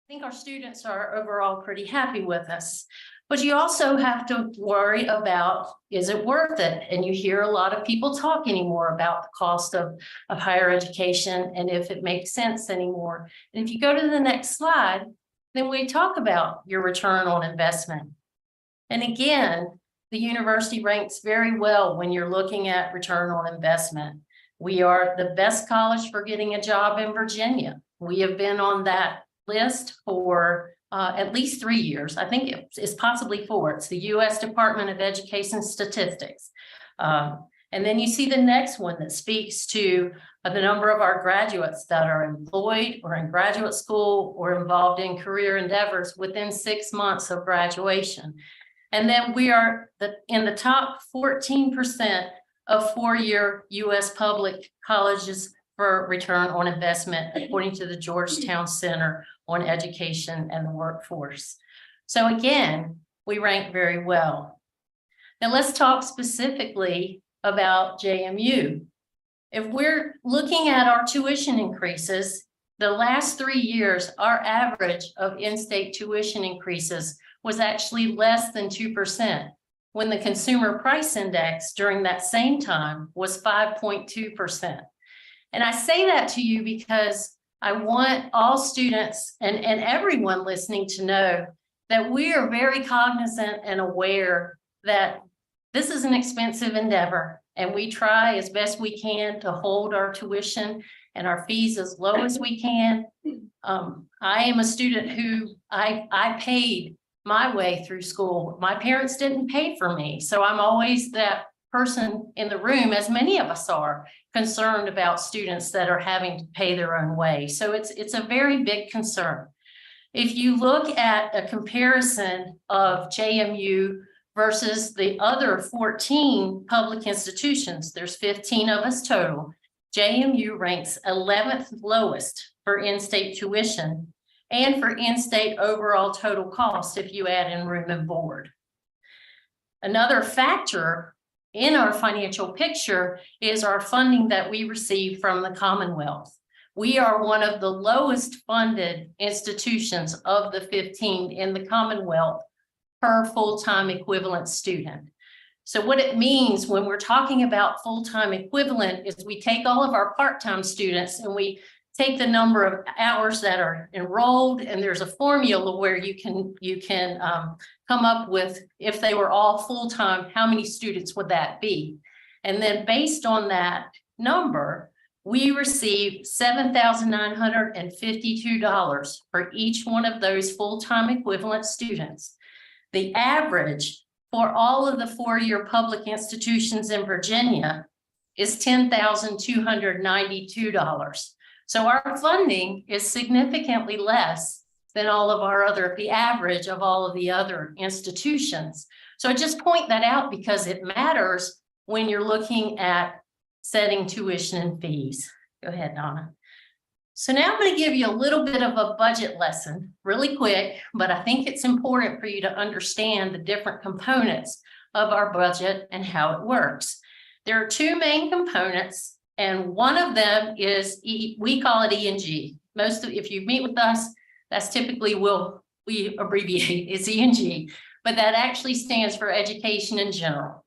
think our students are overall pretty happy with us. But you also have to worry about, is it worth it? And you hear a lot of people talk anymore about the cost of higher education and if it makes sense anymore. And if you go to the next slide, then we talk about your return on investment. And again, the university ranks very well when you're looking at return on investment. We are the best college for getting a job in Virginia. We have been on that list for at least 3 years. I think it's possibly 4. It's the U.S. Department of Education Statistics. And then you see the next one that speaks to the number of our graduates that are employed or in graduate school or involved in career endeavors within 6 months of graduation. And then we are in the top 14% of 4-year U.S. public colleges for return on investment, according to the Georgetown Center on Education and the Workforce. So again, we rank very well. Now let's talk specifically about JMU. If we're looking at our tuition increases, the last 3 years, our average of in-state tuition increases was actually less than 2%, when the consumer price index during that same time was 5.2%. And I say that to you because I want all students and everyone listening to know that we are very cognizant and aware that this is an expensive endeavor, and we try as best we can to hold our tuition and our fees as low as we can. I am a student who I paid my way through school. My parents didn't pay for me, so I'm always that person in the room, as many of us are, concerned about students that are having to pay their own way. So it's a very big concern. If you look at a comparison of JMU versus the other 14 public institutions, there's 15 of us total, JMU ranks 11th lowest for in-state tuition and for in-state overall total cost if you add in room and board. Another factor in our financial picture is our funding that we receive from the Commonwealth. We are one of the lowest funded institutions of the 15 in the Commonwealth per full-time equivalent student. So what it means when we're talking about full-time equivalent is we take all of our part-time students and we take the number of hours that are enrolled, and there's a formula where you can come up with, if they were all full-time, how many students would that be? And then based on that number, we receive $7,952 for each one of those full-time equivalent students. The average for all of the 4-year public institutions in Virginia is $10,292. So our funding is significantly less than the average of all of the other institutions. So I just point that out because it matters when you're looking at setting tuition and fees. Go ahead, Donna. So now I'm going to give you a little bit of a budget lesson, really quick, but I think it's important for you to understand the different components of our budget and how it works. There are 2 main components. And one of them is, we call it E&G. If you meet with us, that's typically we abbreviate, it's E&G, but that actually stands for education in general.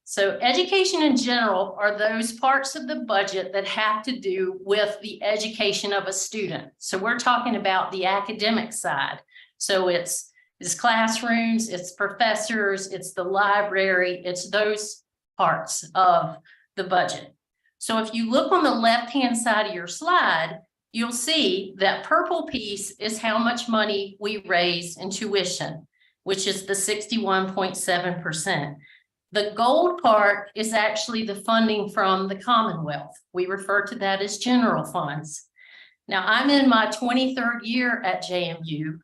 So education in general are those parts of the budget that have to do with the education of a student. So we're talking about the academic side. So it's classrooms, it's professors, it's the library, it's those parts of the budget. So if you look on the left-hand side of your slide, you'll see that purple piece is how much money we raise in tuition, which is the 61.7%. The gold part is actually the funding from the Commonwealth. We refer to that as general funds. Now, I'm in my 23rd year at JMU,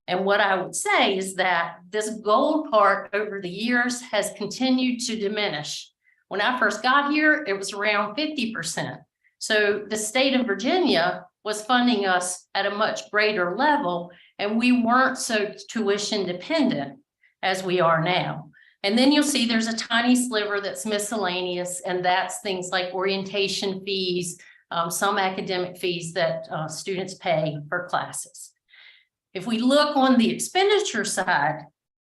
and what I would say is that this gold part over the years has continued to diminish. When I first got here, it was around 50%. So the state of Virginia was funding us at a much greater level, and we weren't so tuition dependent as we are now. And then you'll see there's a tiny sliver that's miscellaneous, and that's things like orientation fees, some academic fees that students pay for classes. If we look on the expenditure side,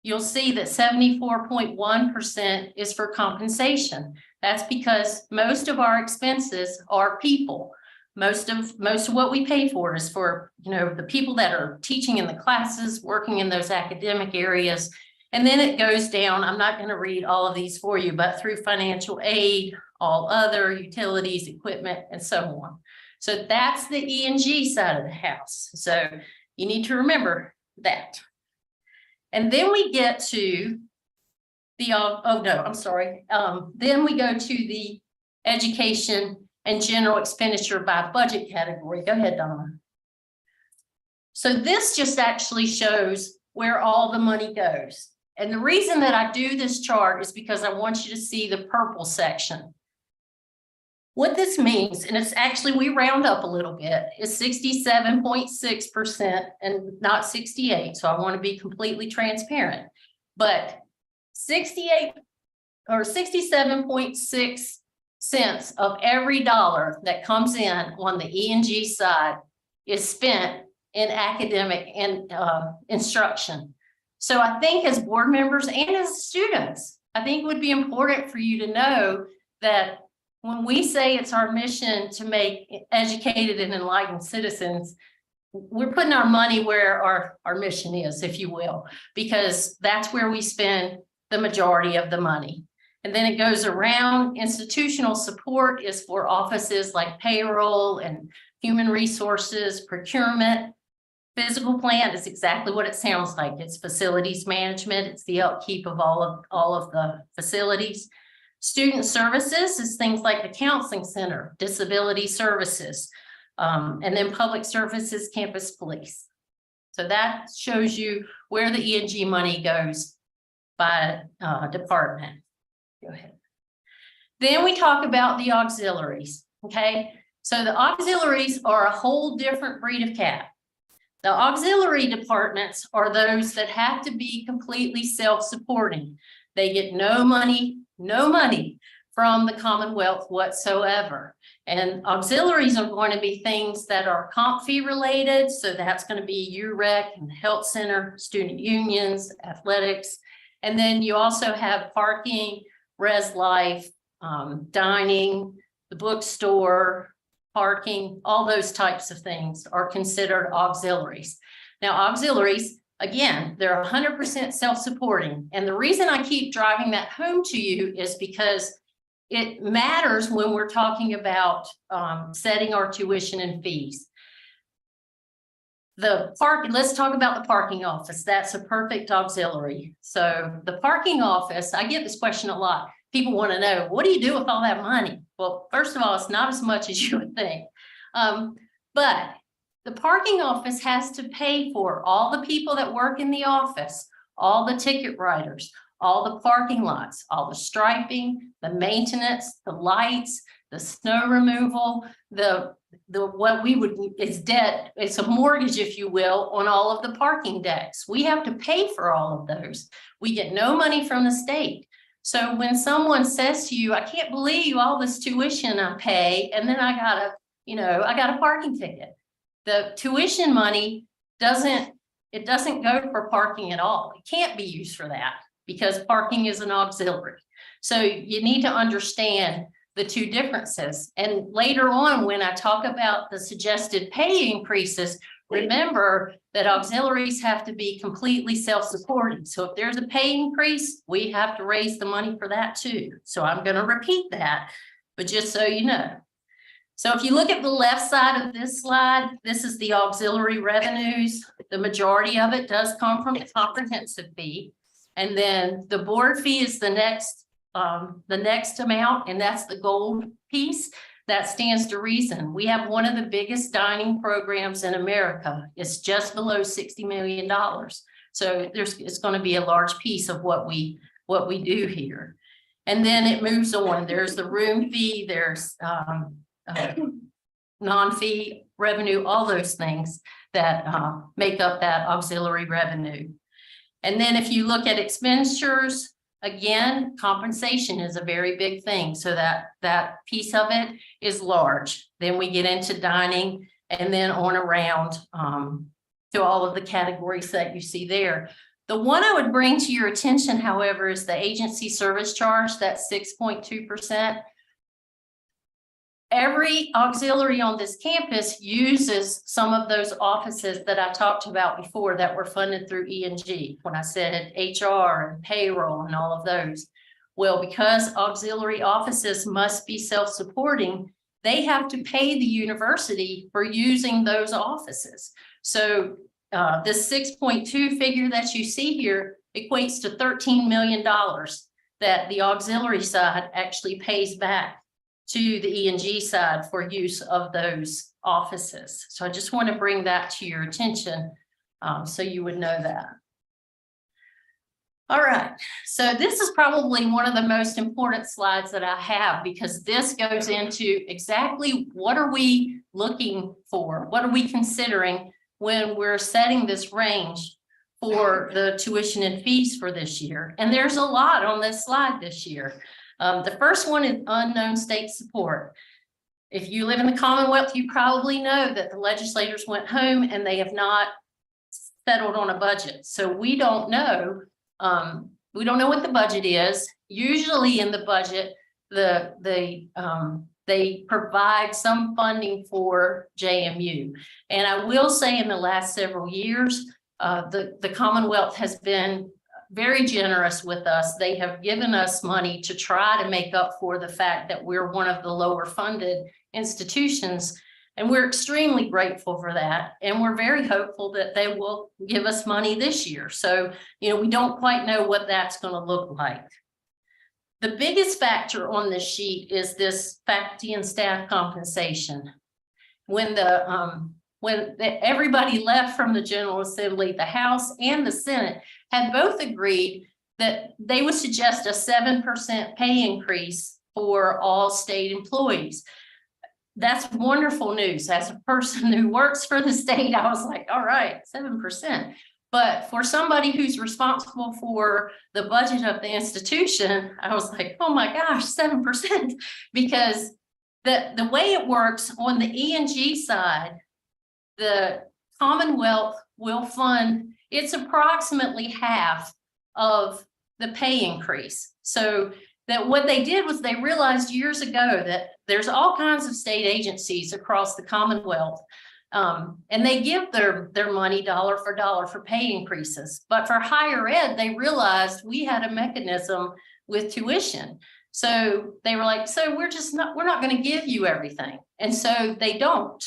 you'll see that 74.1% is for compensation. That's because most of our expenses are people. Most of what we pay for is for, the people that are teaching in the classes, working in those academic areas. And then it goes down. I'm not going to read all of these for you, but through financial aid, all other utilities, equipment, and so on. So that's the E&G side of the house. So you need to remember that. And then we get to the, then we go to the education and general expenditure by budget category. Go ahead, Donna. So this just actually shows where all the money goes. And the reason that I do this chart is because I want you to see the purple section. What this means, and it's actually, we round up a little bit, is 67.6% and not 68. So I want to be completely transparent, but 68 or 67.6 cents of every dollar that comes in on the E&G side is spent in academic and instruction. So I think as board members and as students, I think it would be important for you to know that when we say it's our mission to make educated and enlightened citizens, we're putting our money where our mission is, if you will, because that's where we spend the majority of the money. And then it goes around. Institutional support is for offices like payroll and human resources, procurement. Physical plant is exactly what it sounds like. It's facilities management. It's the upkeep of all of the facilities. Student services is things like the counseling center, disability services, and then public services, campus police. So that shows you where the E&G money goes by department. Go ahead. Then we talk about the auxiliaries. Okay, so the auxiliaries are a whole different breed of cat. The auxiliary departments are those that have to be completely self-supporting. They get no money from the Commonwealth whatsoever. And auxiliaries are going to be things that are comp fee related. So that's going to be UREC and the health center, student unions, athletics. And then you also have parking, res life, dining, the bookstore, parking, all those types of things are considered auxiliaries. Now, auxiliaries, again, they're 100% self-supporting. And the reason I keep driving that home to you is because it matters when we're talking about setting our tuition and fees. Let's talk about the parking office. That's a perfect auxiliary. So the parking office, I get this question a lot. People want to know, what do you do with all that money? Well, first of all, it's not as much as you would think. But the parking office has to pay for all the people that work in the office, all the ticket writers, all the parking lots, all the striping, the maintenance, the lights, the snow removal, it's a mortgage, if you will, on all of the parking decks. We have to pay for all of those. We get no money from the state. So when someone says to you, I can't believe all this tuition I pay, and then I got a parking ticket. The tuition money doesn't go for parking at all. It can't be used for that because parking is an auxiliary. So you need to understand the two differences. And later on, when I talk about the suggested pay increases, remember that auxiliaries have to be completely self-supporting. So if there's a pay increase, we have to raise the money for that too. So I'm going to repeat that, but just so you know. So if you look at the left side of this slide, this is the auxiliary revenues. The majority of it does come from the comprehensive fee. And then the board fee is the next amount, and that's the gold piece. That stands to reason. We have one of the biggest dining programs in America. It's just below $60 million. So it's going to be a large piece of what we do here. And then it moves on. There's the room fee, there's non-fee revenue, all those things that make up that auxiliary revenue. And then if you look at expenditures, again, compensation is a very big thing. So that piece of it is large. Then we get into dining and then on around to all of the categories that you see there. The one I would bring to your attention, however, is the agency service charge, that's 6.2%. Every auxiliary on this campus uses some of those offices that I talked about before that were funded through E&G, when I said HR and payroll and all of those. Well, because auxiliary offices must be self-supporting, they have to pay the university for using those offices. So this 6.2 figure that you see here equates to $13 million that the auxiliary side actually pays back to the E&G side for use of those offices. So I just want to bring that to your attention so you would know that. All right, so this is probably one of the most important slides that I have, because this goes into exactly what are we looking for? What are we considering when we're setting this range for the tuition and fees for this year? And there's a lot on this slide this year. The first one is unknown state support. If you live in the Commonwealth, you probably know that the legislators went home and they have not settled on a budget. So we don't know what the budget is. Usually in the budget, they provide some funding for JMU. And I will say in the last several years, the Commonwealth has been very generous with us. They have given us money to try to make up for the fact that we're one of the lower funded institutions. And we're extremely grateful for that. And we're very hopeful that they will give us money this year. So, we don't quite know what that's going to look like. The biggest factor on this sheet is this faculty and staff compensation. When everybody left from the General Assembly, the House and the Senate had both agreed that they would suggest a 7% pay increase for all state employees. That's wonderful news. As a person who works for the state, I was like, all right, 7%. But for somebody who's responsible for the budget of the institution, I was like, oh my gosh, 7%. Because the way it works on the E&G side, the Commonwealth will fund, it's approximately half of the pay increase. So that what they did was they realized years ago that there's all kinds of state agencies across the Commonwealth, and they give their money dollar for pay increases. But for higher ed, they realized we had a mechanism with tuition. So they were like, so we're not going to give you everything. And so they don't.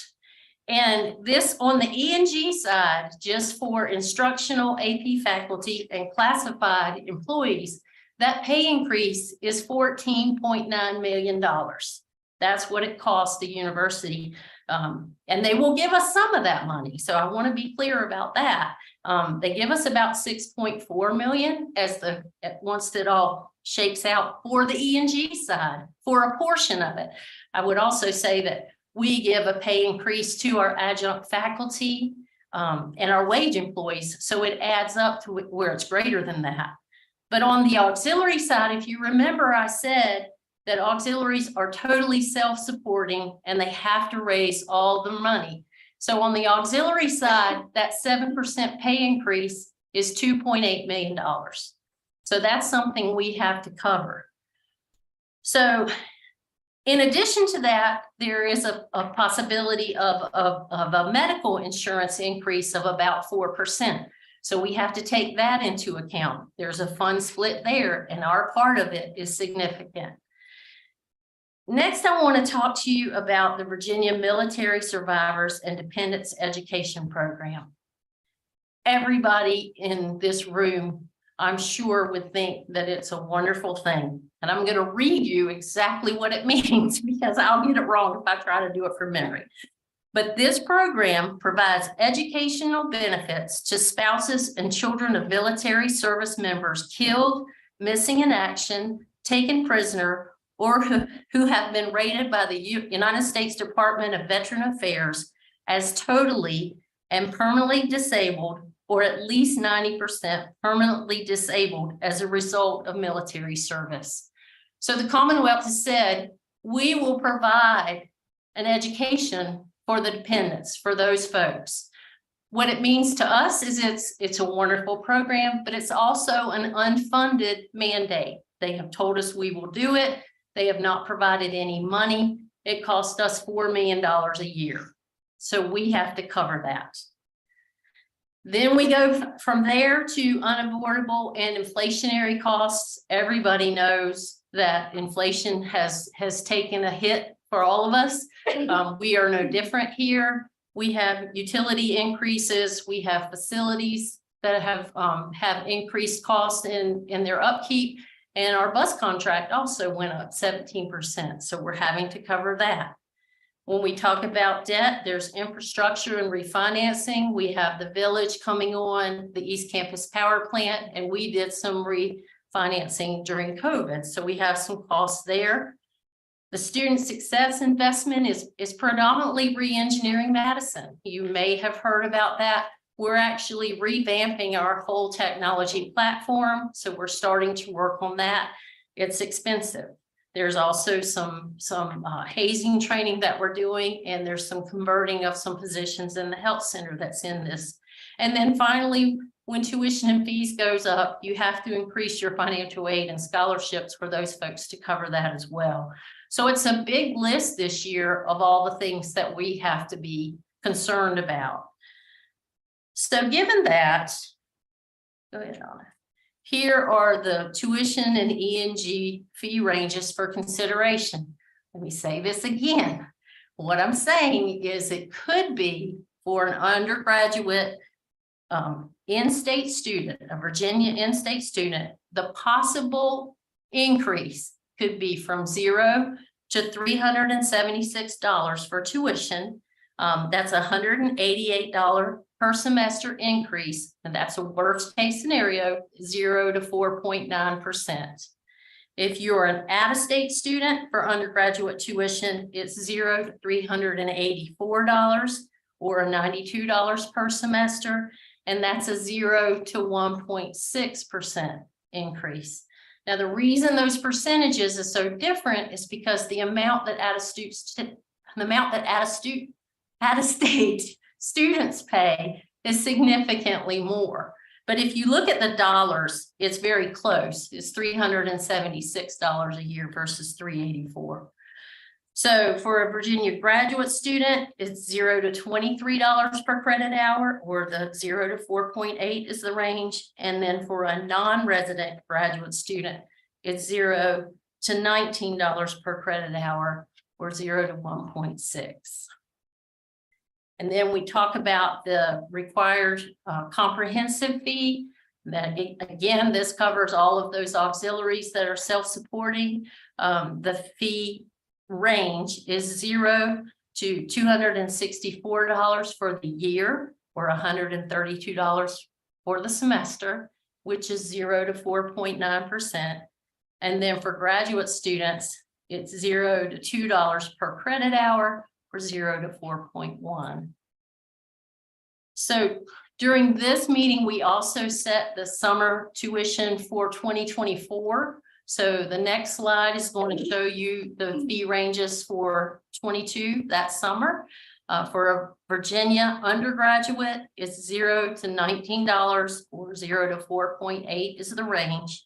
And this on the E&G side, just for instructional AP faculty and classified employees, that pay increase is $14.9 million. That's what it costs the university. And they will give us some of that money. So I want to be clear about that. They give us about 6.4 million once it all shakes out for the E&G side for a portion of it. I would also say that we give a pay increase to our adjunct faculty and our wage employees. So it adds up to where it's greater than that. But on the auxiliary side, if you remember, I said that auxiliaries are totally self-supporting and they have to raise all the money. So on the auxiliary side, that 7% pay increase is $2.8 million. So that's something we have to cover. So in addition to that, there is a possibility of a medical insurance increase of about 4%. So we have to take that into account. There's a fund split there, and our part of it is significant. Next, I want to talk to you about the Virginia Military Survivors and Dependents Education Program. Everybody in this room, I'm sure, would think that it's a wonderful thing. And I'm going to read you exactly what it means, because I'll get it wrong if I try to do it from memory. But this program provides educational benefits to spouses and children of military service members killed, missing in action, taken prisoner, or who have been rated by the United States Department of Veteran Affairs as totally and permanently disabled, or at least 90% permanently disabled as a result of military service. So the Commonwealth has said, we will provide an education for the dependents, for those folks. What it means to us is it's a wonderful program, but it's also an unfunded mandate. They have told us we will do it. They have not provided any money. It cost us $4 million a year. So we have to cover that. Then we go from there to unavoidable and inflationary costs. Everybody knows that inflation has taken a hit for all of us. We are no different here. We have utility increases. We have facilities that have increased costs in their upkeep. And our bus contract also went up 17%. So we're having to cover that. When we talk about debt, there's infrastructure and refinancing. We have the village coming on, the East Campus Power Plant, and we did some refinancing during COVID. So we have some costs there. The student success investment is predominantly re-engineering Madison. You may have heard about that. We're actually revamping our whole technology platform. So we're starting to work on that. It's expensive. There's also some hazing training that we're doing, and there's some converting of some positions in the health center that's in this. And then finally, when tuition and fees goes up, you have to increase your financial aid and scholarships for those folks to cover that as well. So it's a big list this year of all the things that we have to be concerned about. So given that, go ahead, Donna. Here are the tuition and E&G fee ranges for consideration. Let me say this again. What I'm saying is it could be for an undergraduate in-state student, a Virginia in-state student, the possible increase could be from $0 to $376 for tuition. That's $188 per semester increase, and that's a worst case scenario, 0 to 4.9%. If you're an out-of-state student for undergraduate tuition, it's $0 to $384 or $92 per semester, and that's a 0 to 1.6% increase. Now, the reason those percentages are so different is because the amount that out-of-state students pay is significantly more. But if you look at the dollars, it's very close. It's $376 a year versus $384. So for a Virginia graduate student, it's $0 to $23 per credit hour, or the 0 to 4.8 is the range. And then for a non-resident graduate student, it's $0 to $19 per credit hour, or 0 to 1.6. And then we talk about the required comprehensive fee. That again, this covers all of those auxiliaries that are self-supporting. The fee range is $0 to $264 for the year, or $132 for the semester, which is 0 to 4.9%. And then for graduate students, it's $0 to $2 per credit hour, or 0 to 4.1. So during this meeting, we also set the summer tuition for 2024. So the next slide is going to show you the fee ranges for 22 that summer. For a Virginia undergraduate, it's $0 to $19, or 0 to 4.8 is the range.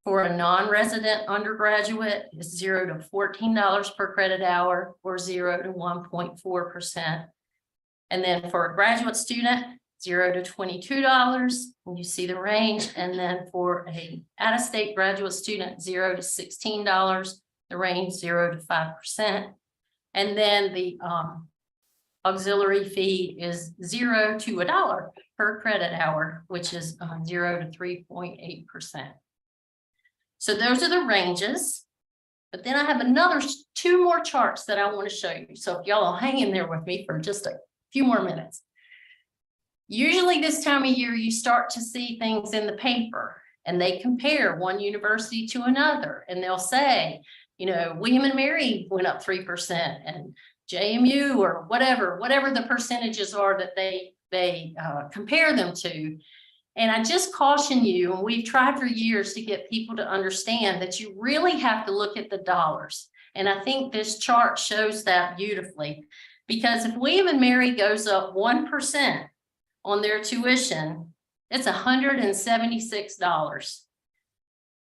For a non-resident undergraduate, it's $0 to $14 per credit hour, or 0 to 1.4%. And then for a graduate student, $0 to $22, and you see the range. And then for a out-of-state graduate student, $0 to $16, the range 0 to 5%. And then the auxiliary fee is $0 to $1 per credit hour, which is 0 to 3.8%. So those are the ranges. But then I have two more charts that I want to show you. So if y'all will hang in there with me for just a few more minutes. Usually this time of year, you start to see things in the paper, and they compare one university to another, and they'll say, you know, William and Mary went up 3%, and JMU, or whatever the percentages are that they compare them to. And I just caution you, and we've tried for years to get people to understand that you really have to look at the dollars. And I think this chart shows that beautifully, because if William and Mary goes up 1%, on their tuition, it's $176.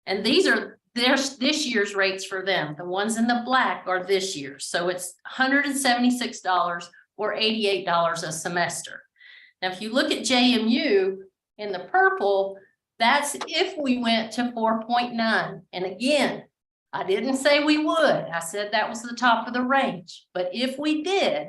And these are this year's rates for them. The ones in the black are this year. So it's $176 or $88 a semester. Now, if you look at JMU in the purple, that's if we went to 4.9. And again, I didn't say we would. I said that was the top of the range. But if we did,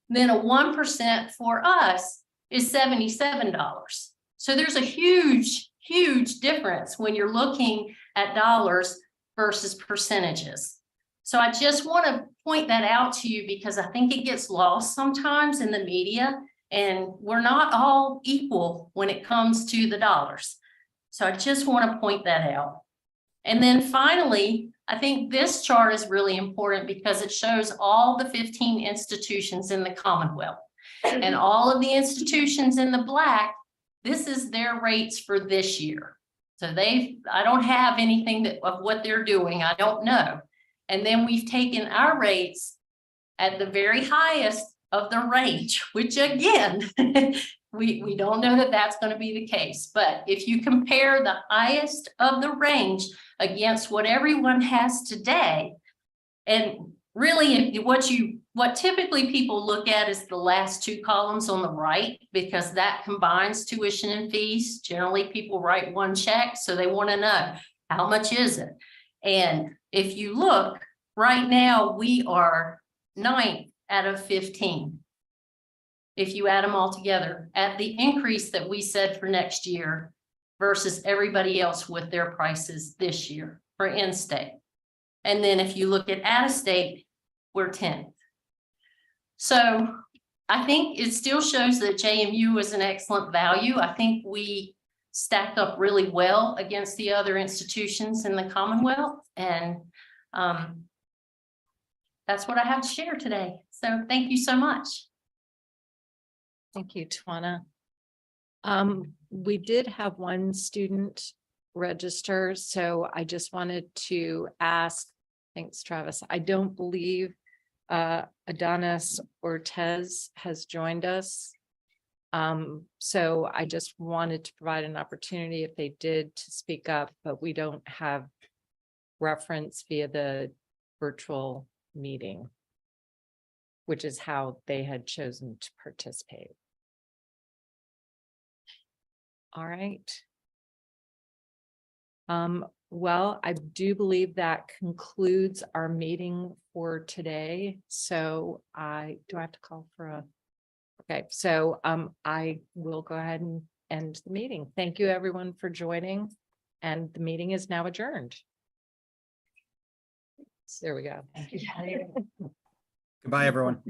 then a 1% for us is $77. So there's a huge, huge difference when you're looking at dollars versus percentages. So I just want to point that out to you because I think it gets lost sometimes in the media, and we're not all equal when it comes to the dollars. So I just want to point that out. And then finally, I think this chart is really important because it shows all the 15 institutions in the Commonwealth. And all of the institutions in the black, this is their rates for this year. So I don't have anything of what they're doing. I don't know. And then we've taken our rates at the very highest of the range, which again, we don't know that that's going to be the case. But if you compare the highest of the range against what everyone has today, and really what typically people look at is the last two columns on the right, because that combines tuition and fees. Generally, people write one check, so they want to know how much is it. And if you look right now, we are 9th out of 15. If you add them all together at the increase that we said for next year versus everybody else with their prices this year for in-state. And then if you look at out-of-state, we're 10th. So I think it still shows that JMU is an excellent value. I think we stacked up really well against the other institutions in the Commonwealth. And that's what I have to share today. So thank you so much. Thank you, Tawana. We did have one student register, so I just wanted to ask, thanks, Travis. I don't believe Adonis Ortez has joined us. So I just wanted to provide an opportunity if they did to speak up, but we don't have reference via the virtual meeting, which is how they had chosen to participate. All right. Well, I do believe that concludes our meeting for today. So do I have to call for a, okay, so I will go ahead and end the meeting. Thank you everyone for joining, and the meeting is now adjourned. There we go. Goodbye, everyone.